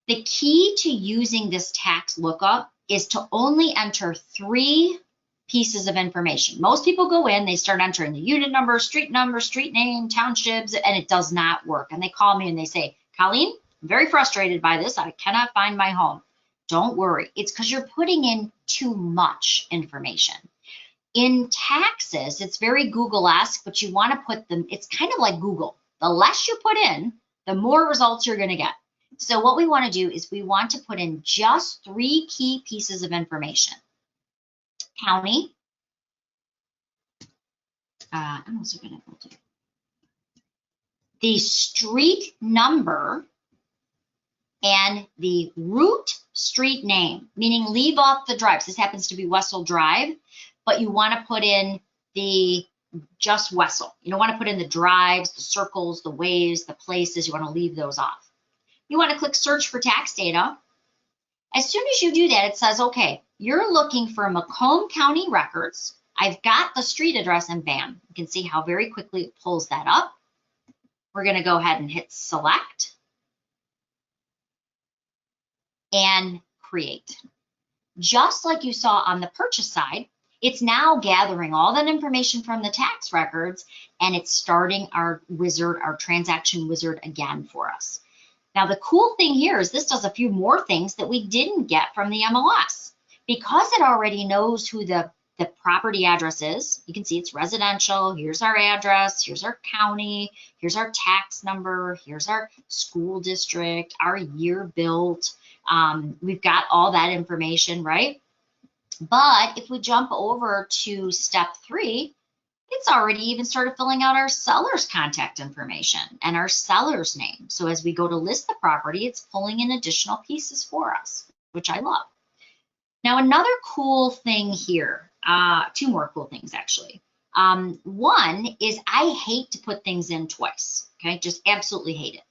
The key to using this tax lookup is to only enter 3 pieces of information. Most people go in, they start entering the unit number, street name, townships, and it does not work. And they call me and they say, Colleen, I'm very frustrated by this. I cannot find my home. Don't worry. It's because you're putting in too much information. In taxes, it's very Google-esque, but you want to put them, it's kind of like Google. The less you put in, the more results you're going to get. So what we want to do is we want to put in just 3 key pieces of information. County. I'm also going to do the street number and the route street name, meaning leave off the drives. This happens to be Wessel Drive, but you want to put in the just Wessel. You don't want to put in the drives, the circles, the ways, the places. You want to leave those off. You want to click search for tax data. As soon as you do that, it says, okay, you're looking for Macomb County records. I've got the street address, and bam, you can see how very quickly it pulls that up. We're going to go ahead and hit select and create. Just like you saw on the purchase side, it's now gathering all that information from the tax records, and it's starting our wizard, our transaction wizard again for us. Now, the cool thing here is this does a few more things that we didn't get from the MLS. Because it already knows who the property address is, you can see it's residential. Here's our address, here's our county, here's our tax number, here's our school district, our year built. We've got all that information, right? But if we jump over to step 3, it's already even started filling out our seller's contact information and our seller's name. So as we go to list the property, it's pulling in additional pieces for us, which I love. Now, another cool thing here, 2 more cool things actually. One is I hate to put things in twice, okay? Just absolutely hate it.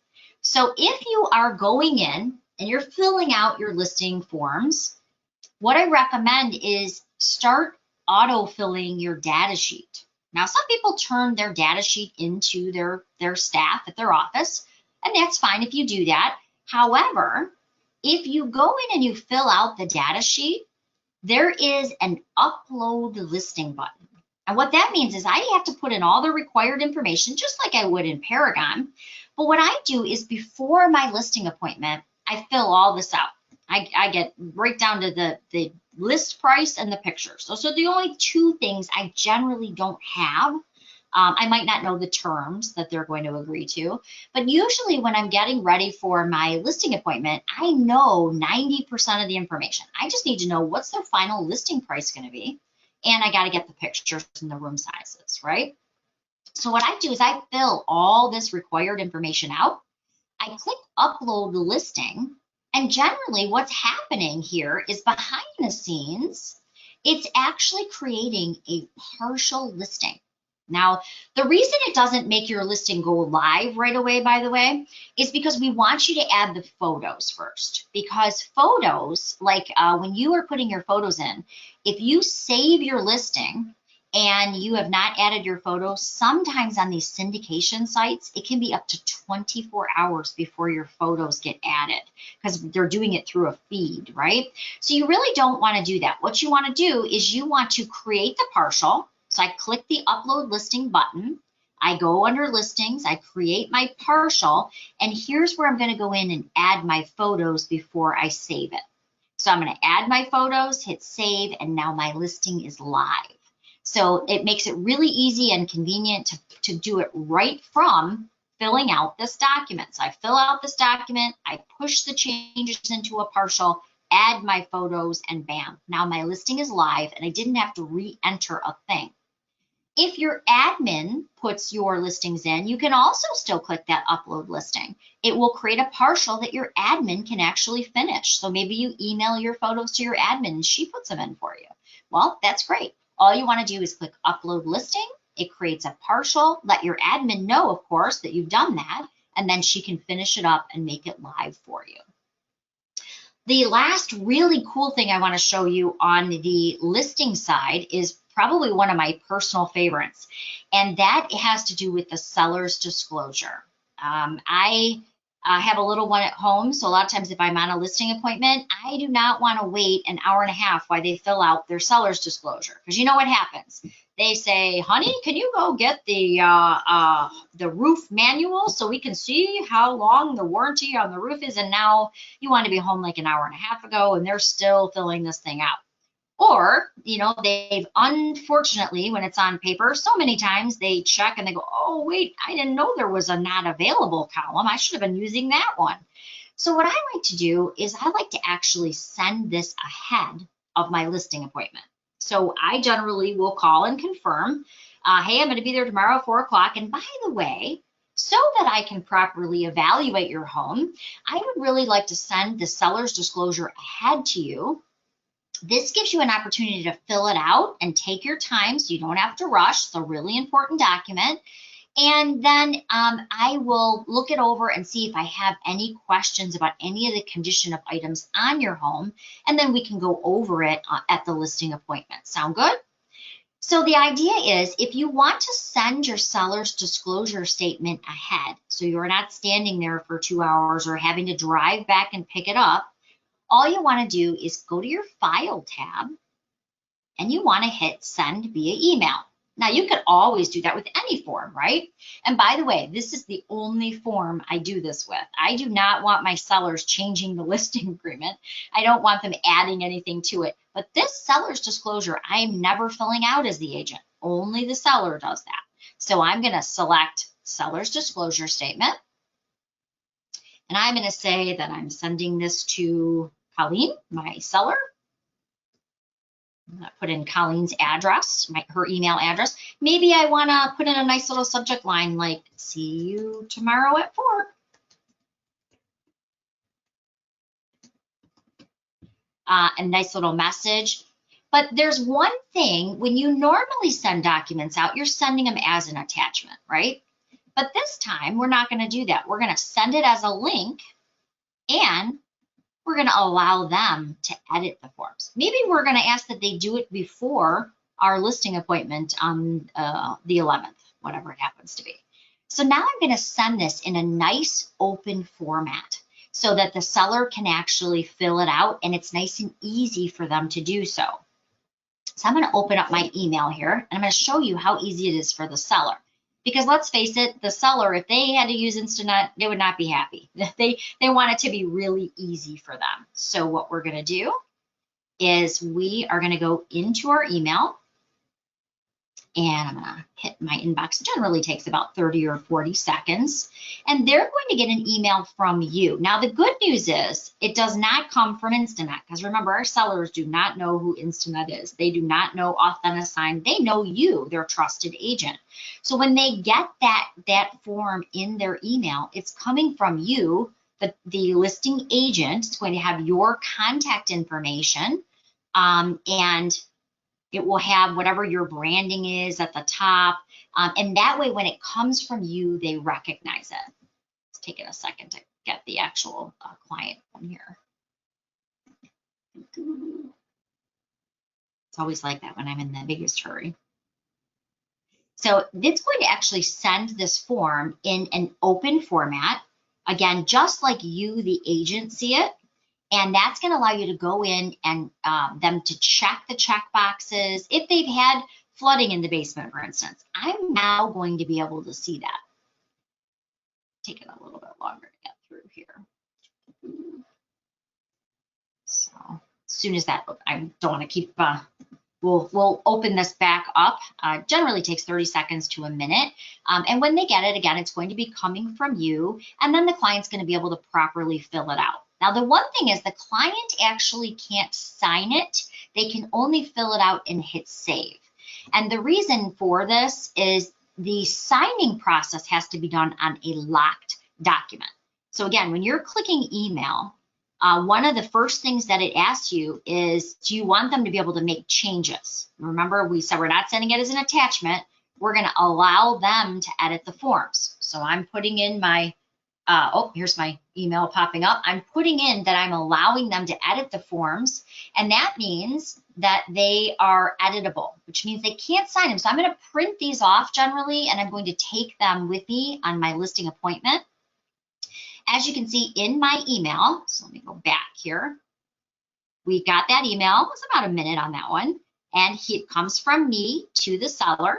So if you are going in and you're filling out your listing forms, what I recommend is start auto-filling your data sheet. Now, some people turn their data sheet into their staff at their office, and that's fine if you do that. However, if you go in and you fill out the data sheet, there is an upload listing button. And what that means is I have to put in all the required information, just like I would in Paragon. But what I do is before my listing appointment, I fill all this out. I get right down to the list price and the pictures. Those are the only 2 things I generally don't have. I might not know the terms that they're going to agree to, but usually when I'm getting ready for my listing appointment, I know 90% of the information. I just need to know what's their final listing price going to be, and I got to get the pictures and the room sizes, right? So what I do is I fill all this required information out. I click upload listing, and generally what's happening here is behind the scenes, it's actually creating a partial listing. Now, the reason it doesn't make your listing go live right away, by the way, is because we want you to add the photos first. Because photos, like when you are putting your photos in, if you save your listing and you have not added your photos, sometimes on these syndication sites, it can be up to 24 hours before your photos get added because they're doing it through a feed, right? So you really don't want to do that. What you want to do is you want to create the partial. So I click the upload listing button, I go under listings, I create my partial, and here's where I'm going to go in and add my photos before I save it. So I'm going to add my photos, hit save, and now my listing is live. So it makes it really easy and convenient to do it right from filling out this document. So I fill out this document, I push the changes into a partial, add my photos, and bam, now my listing is live and I didn't have to re-enter a thing. If your admin puts your listings in, you can also still click that upload listing. It will create a partial that your admin can actually finish. So maybe you email your photos to your admin and she puts them in for you. Well, that's great. All you want to do is click upload listing. It creates a partial. Let your admin know, of course, that you've done that, and then she can finish it up and make it live for you. The last really cool thing I want to show you on the listing side is probably one of my personal favorites, and that has to do with the seller's disclosure. I have a little one at home, so a lot of times if I'm on a listing appointment, I do not want to wait an hour and a half while they fill out their seller's disclosure, because you know what happens. They say, honey, can you go get the roof manual so we can see how long the warranty on the roof is? And now you want to be home like an hour and a half ago, and they're still filling this thing out. Or, you know, they've unfortunately, when it's on paper, so many times they check and they go, oh, wait, I didn't know there was a not available column. I should have been using that one. So what I like to do is I like to actually send this ahead of my listing appointment. So I generally will call and confirm, hey, I'm going to be there tomorrow at 4 o'clock. And by the way, so that I can properly evaluate your home, I would really like to send the seller's disclosure ahead to you. This gives you an opportunity to fill it out and take your time so you don't have to rush. It's a really important document. And then I will look it over and see if I have any questions about any of the condition of items on your home, and then we can go over it at the listing appointment. Sound good? So the idea is, if you want to send your seller's disclosure statement ahead, so you're not standing there for 2 hours or having to drive back and pick it up, all you want to do is go to your File tab, and you want to hit Send via email. Now, you could always do that with any form, right? And by the way, this is the only form I do this with. I do not want my sellers changing the listing agreement. I don't want them adding anything to it. But this seller's disclosure, I am never filling out as the agent. Only the seller does that. So I'm going to select seller's disclosure statement. And I'm going to say that I'm sending this to Colleen, my seller. I'm going to put in Colleen's address, her email address. Maybe I want to put in a nice little subject line like, see you tomorrow at 4. A nice little message. But there's one thing, when you normally send documents out, you're sending them as an attachment, right? But this time, we're not going to do that. We're going to send it as a link, and we're going to allow them to edit the forms. Maybe we're going to ask that they do it before our listing appointment on the 11th, whatever it happens to be. So now I'm going to send this in a nice open format so that the seller can actually fill it out, and it's nice and easy for them to do so. So I'm going to open up my email here, and I'm going to show you how easy it is for the seller. Because let's face it, the seller, if they had to use Instanet, they would not be happy. They want it to be really easy for them. So what we're going to do is we are going to go into our email, and I'm going to hit my inbox. It generally takes about 30 or 40 seconds. And they're going to get an email from you. Now, the good news is it does not come from Instanet, because remember, our sellers do not know who Instanet is. They do not know AuthentiSign. They know you, their trusted agent. So when they get that form in their email, it's coming from you, the listing agent. It's going to have your contact information, and it will have whatever your branding is at the top. And that way, when it comes from you, they recognize it. It's taking a second to get the actual client from here. It's always like that when I'm in the biggest hurry. So it's going to actually send this form in an open format. Again, just like you, the agent, see it. And that's going to allow you to go in and them to check the check boxes. If they've had flooding in the basement, for instance, I'm now going to be able to see that. Taking a little bit longer to get through here. So as soon as that, I don't want to keep, we'll open this back up. Generally takes 30 seconds to a minute. And when they get it, again, it's going to be coming from you. And then the client's going to be able to properly fill it out. Now, the one thing is the client actually can't sign it. They can only fill it out and hit save. And the reason for this is the signing process has to be done on a locked document. So again, when you're clicking email, one of the first things that it asks you is, do you want them to be able to make changes? Remember, we said we're not sending it as an attachment. We're going to allow them to edit the forms. So I'm putting in my oh, here's my email popping up. I'm putting in that I'm allowing them to edit the forms, and that means that they are editable, which means they can't sign them. So I'm going to print these off generally, and I'm going to take them with me on my listing appointment. As you can see in my email, so let me go back here. We got that email. It was about a minute on that one, and it comes from me to the seller.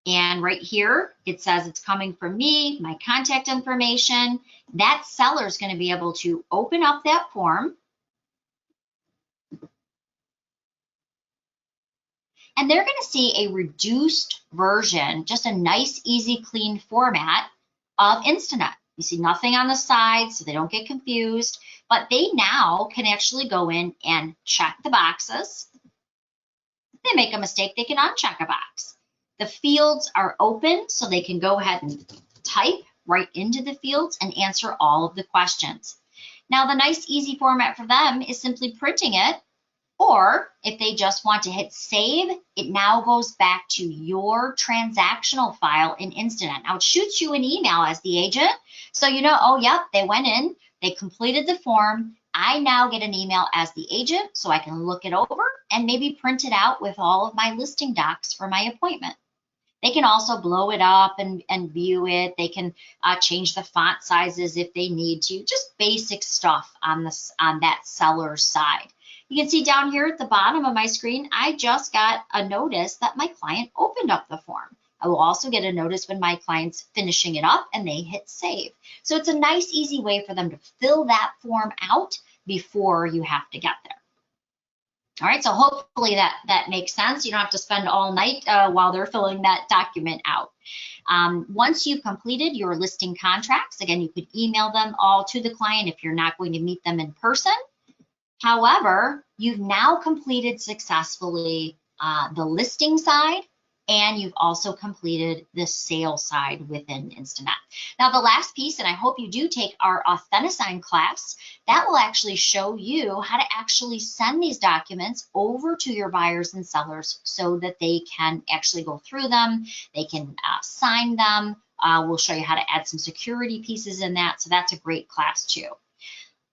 And right here, it says it's coming from me, my contact information. That seller is going to be able to open up that form. And they're going to see a reduced version, just a nice, easy, clean format of Instanet. You see nothing on the side, so they don't get confused, but they now can actually go in and check the boxes. If they make a mistake, they can uncheck a box. The fields are open, so they can go ahead and type right into the fields and answer all of the questions. Now, the nice, easy format for them is simply printing it, or if they just want to hit save, it now goes back to your transactional file in Instanet. Now, it shoots you an email as the agent, so you know, oh, yep, they went in, they completed the form. I now get an email as the agent, so I can look it over and maybe print it out with all of my listing docs for my appointment. They can also blow it up and view it. They can change the font sizes if they need to, just basic stuff on that seller's side. You can see down here at the bottom of my screen, I just got a notice that my client opened up the form. I will also get a notice when my client's finishing it up and they hit save. So it's a nice, easy way for them to fill that form out before you have to get there. All right, so hopefully that makes sense. You don't have to spend all night while they're filling that document out. Once you've completed your listing contracts, again, you could email them all to the client if you're not going to meet them in person. However, you've now completed successfully the listing side, and you've also completed the sales side within Instanet. Now, the last piece, and I hope you do take our Authentisign class, that will actually show you how to actually send these documents over to your buyers and sellers so that they can actually go through them, they can sign them. We'll show you how to add some security pieces in that, so that's a great class too.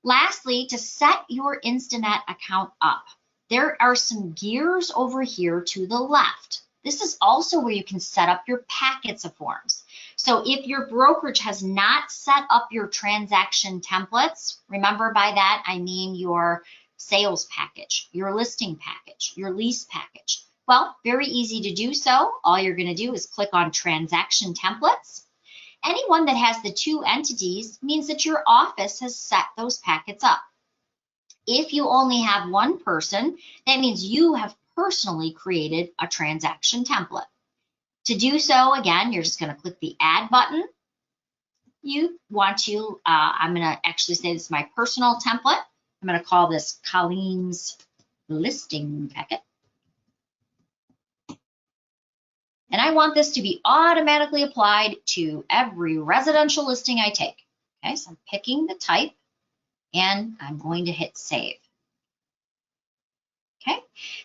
Lastly, to set your Instanet account up, there are some gears over here to the left. This is also where you can set up your packets of forms. So if your brokerage has not set up your transaction templates, remember by that I mean your sales package, your listing package, your lease package. Well, very easy to do so. All you're going to do is click on transaction templates. Anyone that has the two entities means that your office has set those packets up. If you only have one person, that means you have personally created a transaction template. To do so, again, you're just going to click the add button. You want to, I'm going to actually say this is my personal template. I'm going to call this Colleen's listing packet. And I want this to be automatically applied to every residential listing I take. Okay, so I'm picking the type and I'm going to hit save. Okay,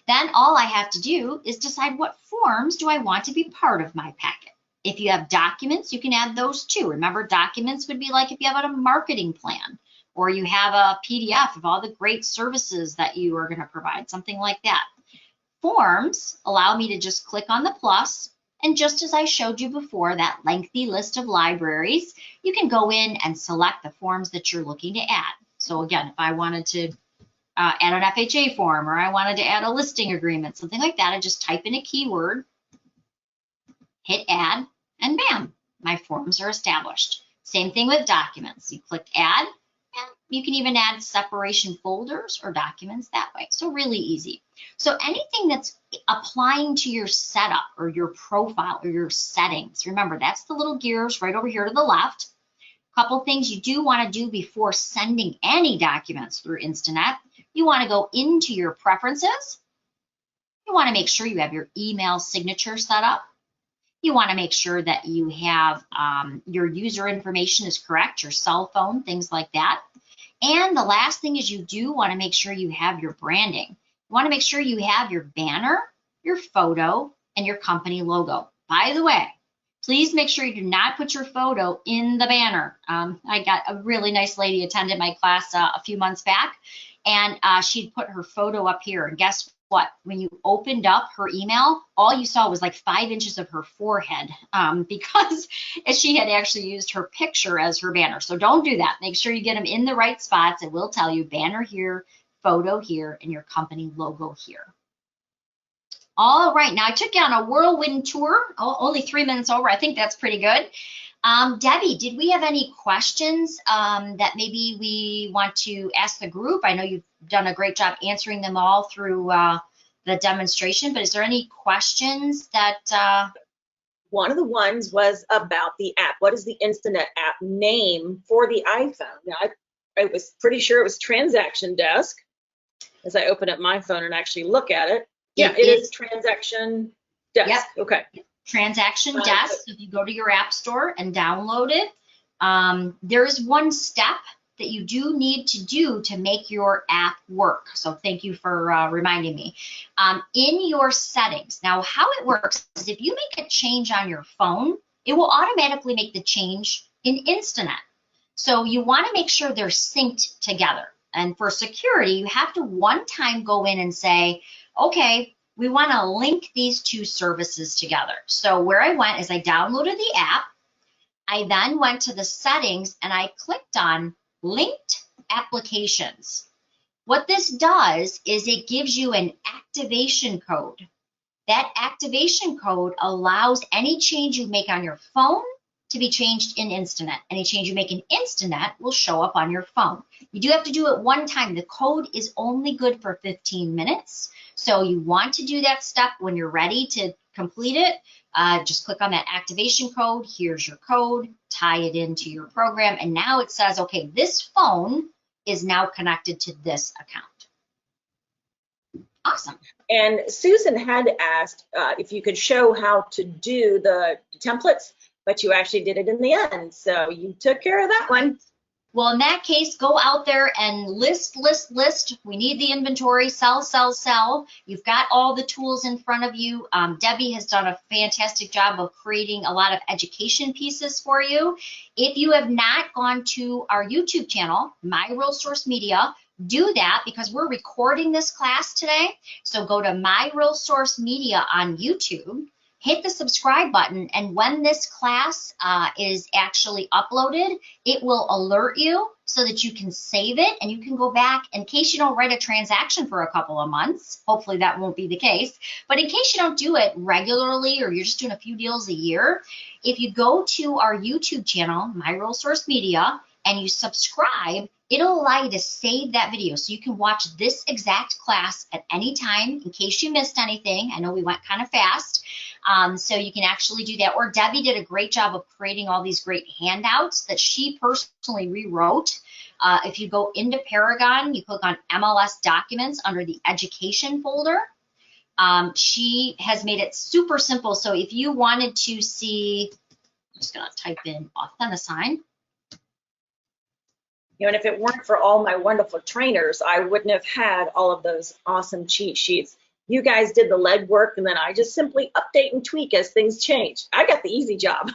then all I have to do is decide what forms do I want to be part of my packet. If you have documents, you can add those too. Remember, documents would be like if you have a marketing plan or you have a PDF of all the great services that you are going to provide, something like that. Forms allow me to just click on the plus, and just as I showed you before, that lengthy list of libraries, you can go in and select the forms that you're looking to add. So again, if I wanted to add an FHA form, or I wanted to add a listing agreement, something like that, I just type in a keyword, hit add, and bam, my forms are established. Same thing with documents. You click add, and you can even add separation folders or documents that way. So really easy. So anything that's applying to your setup or your profile or your settings, remember that's the little gears right over here to the left. Couple things you do want to do before sending any documents through Instanet. You want to go into your preferences. You want to make sure you have your email signature set up. You want to make sure that you have your user information is correct, your cell phone, things like that. And the last thing is you do want to make sure you have your branding. You want to make sure you have your banner, your photo, and your company logo. By the way, please make sure you do not put your photo in the banner. I got a really nice lady attended my class a few months back, and she'd put her photo up here. And guess what? When you opened up her email, all you saw was like 5 inches of her forehead because she had actually used her picture as her banner. So don't do that. Make sure you get them in the right spots. It will tell you banner here, photo here, and your company logo here. All right, now I took you on a whirlwind tour, only 3 minutes over. I think that's pretty good. Debbie, did we have any questions that maybe we want to ask the group? I know you've done a great job answering them all through the demonstration, but is there any questions that One of the ones was about the app. What is the Instanet app name for the iPhone? Now, I was pretty sure it was Transaction Desk as I open up my phone and actually look at it. Yeah, it is Transaction Desk. Yep. Okay. Transaction Desk. If you go to your app store and download it, there is one step that you do need to do to make your app work. So thank you for reminding me. In your settings, now how it works is if you make a change on your phone, it will automatically make the change in Instanet. So you want to make sure they're synced together. And for security, you have to one time go in and say, okay, we want to link these two services together. So where I went is I downloaded the app. I then went to the settings and I clicked on linked applications. What this does is it gives you an activation code. That activation code allows any change you make on your phone to be changed in Instanet. Any change you make in Instanet will show up on your phone. You do have to do it one time. The code is only good for 15 minutes. So you want to do that step when you're ready to complete it. Just click on that activation code. Here's your code. Tie it into your program. And now it says, okay, this phone is now connected to this account. Awesome. And Susan had asked if you could show how to do the templates, but you actually did it in the end. So you took care of that one. Well, in that case, go out there and list. We need the inventory, sell. You've got all the tools in front of you. Debbie has done a fantastic job of creating a lot of education pieces for you. If you have not gone to our YouTube channel, MiRealSource Media, do that because we're recording this class today. So go to MiRealSource Media on YouTube. Hit the subscribe button, and when this class is actually uploaded, it will alert you so that you can save it and you can go back in case you don't write a transaction for a couple of months. Hopefully that won't be the case. But in case you don't do it regularly or you're just doing a few deals a year, if you go to our YouTube channel, MiRealSource Media, and you subscribe, it'll allow you to save that video so you can watch this exact class at any time in case you missed anything. I know we went kind of fast. So you can actually do that. Or Debbie did a great job of creating all these great handouts that she personally rewrote. If you go into Paragon, you click on MLS Documents under the Education folder. She has made it super simple. So if you wanted to see, I'm just going to type in Authenticign. You know, and if it weren't for all my wonderful trainers, I wouldn't have had all of those awesome cheat sheets. You guys did the legwork, and then I just simply update and tweak as things change. I got the easy job.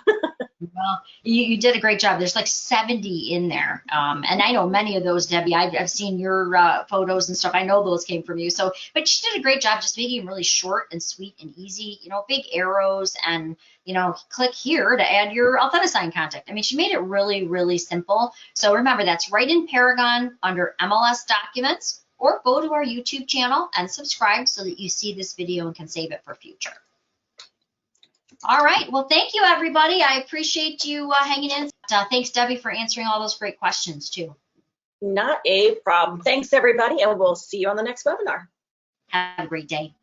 Well, you did a great job. There's like 70 in there. And I know many of those, Debbie. I've seen your photos and stuff. I know those came from you. So, but she did a great job just making them really short and sweet and easy, you know, big arrows and, you know, click here to add your Authenticign contact. I mean, she made it really, really simple. So remember, that's right in Paragon under MLS Documents, or go to our YouTube channel and subscribe so that you see this video and can save it for future. All right. Well, thank you, everybody. I appreciate you hanging in. Thanks, Debbie, for answering all those great questions, too. Not a problem. Thanks, everybody, and we'll see you on the next webinar. Have a great day.